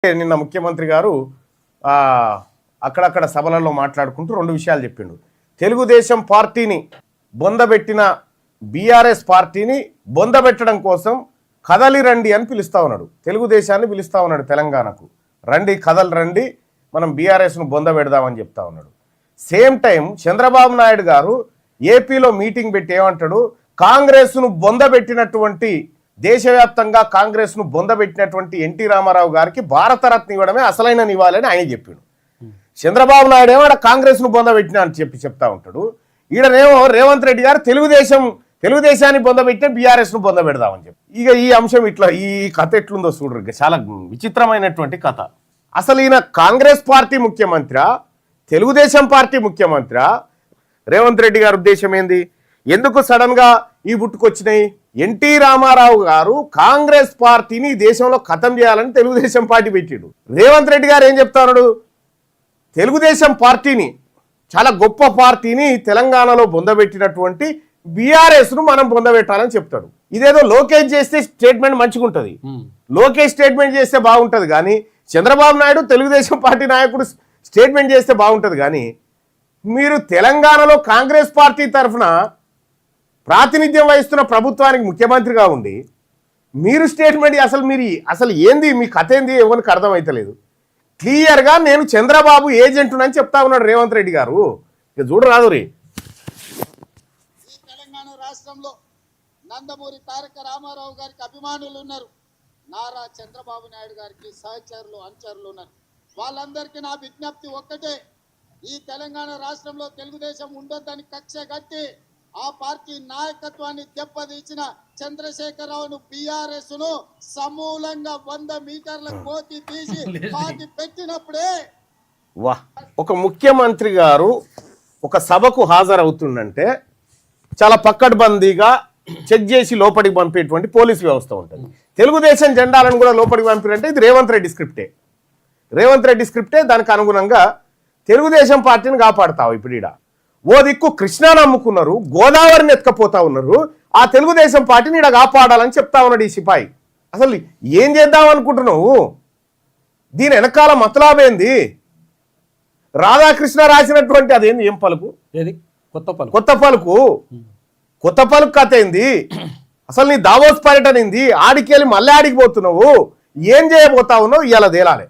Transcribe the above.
నిన్న ముఖ్యమంత్రి గారు అక్కడక్కడ సభలలో మాట్లాడుకుంటూ రెండు విషయాలు చెప్పిండు. తెలుగుదేశం పార్టీని బొందబెట్టిన బీఆర్ఎస్ పార్టీని బొందబెట్టడం కోసం కదలి రండి అని పిలుస్తా ఉన్నాడు. తెలుగుదేశాన్ని పిలుస్తా ఉన్నాడు. తెలంగాణకు రండి, కదలి రండి, మనం బీఆర్ఎస్ను బొందబెడదామని చెప్తా ఉన్నాడు. సేమ్ టైం చంద్రబాబు నాయుడు గారు ఏపీలో మీటింగ్ పెట్టి ఏమంటాడు, కాంగ్రెస్ను బొందబెట్టినటువంటి దేశవ్యాప్తంగా కాంగ్రెస్ను బొందబెట్టినటువంటి ఎన్టీ రామారావు గారికి భారతరత్న ఇవ్వడమే అసలైన నివాళని ఆయన చెప్పాడు. చంద్రబాబు నాయుడు ఏమో కాంగ్రెస్ను బొందబెట్టినా అని చెప్తా ఉంటాడు. ఈడనేమో రేవంత్ రెడ్డి గారు తెలుగుదేశాన్ని బొందబెట్టే బీఆర్ఎస్ను బొందబెడదామని చెప్పి. ఇక ఈ అంశం ఇట్లా ఈ కథ ఎట్లుందో చూడరు, చాలా విచిత్రమైనటువంటి కథ. అసలు ఈయన కాంగ్రెస్ పార్టీ ముఖ్యమంత్రి, తెలుగుదేశం పార్టీ ముఖ్యమంత్రి, రేవంత్ రెడ్డి గారి ఉద్దేశం ఏంది? ఎందుకు సడన్ గా ఈ బుట్టుకొచ్చినాయి? ఎన్టీ రామారావు గారు కాంగ్రెస్ పార్టీని దేశంలో ఖతం చేయాలని తెలుగుదేశం పార్టీ పెట్టాడు. రేవంత్ రెడ్డి గారు ఏం చెప్తాడు? తెలుగుదేశం పార్టీని, చాలా గొప్ప పార్టీని తెలంగాణలో బొందబెట్టినటువంటి బీఆర్ఎస్ను మనం బొందబెట్టాలని చెప్తాడు. ఇదేదో లోకేష్ చేస్తే స్టేట్మెంట్ మంచిగా ఉంటుంది, లోకేష్ స్టేట్మెంట్ చేస్తే బాగుంటుంది, కానీ చంద్రబాబు నాయుడు తెలుగుదేశం పార్టీ నాయకుడు స్టేట్మెంట్ చేస్తే బాగుంటుంది. కానీ మీరు తెలంగాణలో కాంగ్రెస్ పార్టీ తరఫున ప్రాతినిధ్యం వహిస్తున్న ప్రభుత్వానికి ముఖ్యమంత్రిగా ఉండి మీరు స్టేట్మెంట్ అసలు ఏంది, మీ కథ ఏంది ఎవరికి అర్థమైతలేదు. క్లియర్గా నేను చంద్రబాబు ఏజెంటునని చెప్తా ఉన్నాడు రేవంత్ రెడ్డి గారు. ఇక చూడరాదు రీ. ఈ తెలంగాణ రాష్ట్రంలో నందమూరి తారక రామారావు గారికి అభిమానులు ఉన్నారు, నారా చంద్రబాబు నాయుడు గారికి సహచరులు అనుచరులు ఉన్నారు. వాళ్ళందరికీ నా విజ్ఞప్తి ఒక్కటే, ఈ తెలంగాణ రాష్ట్రంలో తెలుగుదేశం ఉండొద్దని కక్ష కట్టి ఆ పార్టీ నాయకత్వాన్ని దెబ్బతీసిన చంద్రశేఖరరావును బీఆర్ఎస్ ను సమూలంగా 100 మీటర్ల కోతి తీసి పార్టీ పెట్టినప్పుడే ఒక ముఖ్యమంత్రి గారు ఒక సభకు హాజరవుతుందంటే చాలా పక్కడ్బందీగా చెక్ చేసి లోపలికి పంపేటువంటి పోలీసు వ్యవస్థ ఉంటుంది. తెలుగుదేశం జెండాలను కూడా లోపలికి పంపినంటే ఇది రేవంత్ రెడ్డి స్క్రిప్టే. దానికి అనుగుణంగా తెలుగుదేశం పార్టీని కాపాడుతావు. ఇప్పుడు ఈడ ఓ దిక్కు కృష్ణాను అమ్ముకున్నారు, గోదావరిని ఎత్తుకపోతా ఉన్నారు, ఆ తెలుగుదేశం పార్టీని ఈడ కాపాడాలని చెప్తా ఉన్నాడు ఈ సిపాయి. అసలు ఏం చేద్దాం అనుకుంటున్నావు? దీని వెనకాల మతలాబేంది? రాధాకృష్ణ రాసినటువంటి అదేంది, ఏం పలుకు, కొత్త పలుకు కథ ఏంది? అసలు నీ దావోస్ పర్యటన ఏంది? ఆడికెళ్ళి మళ్ళీ ఆడికి పోతున్నావు, ఏం చేయబోతా ఉన్నావు? ఇవాళ తేలాలి.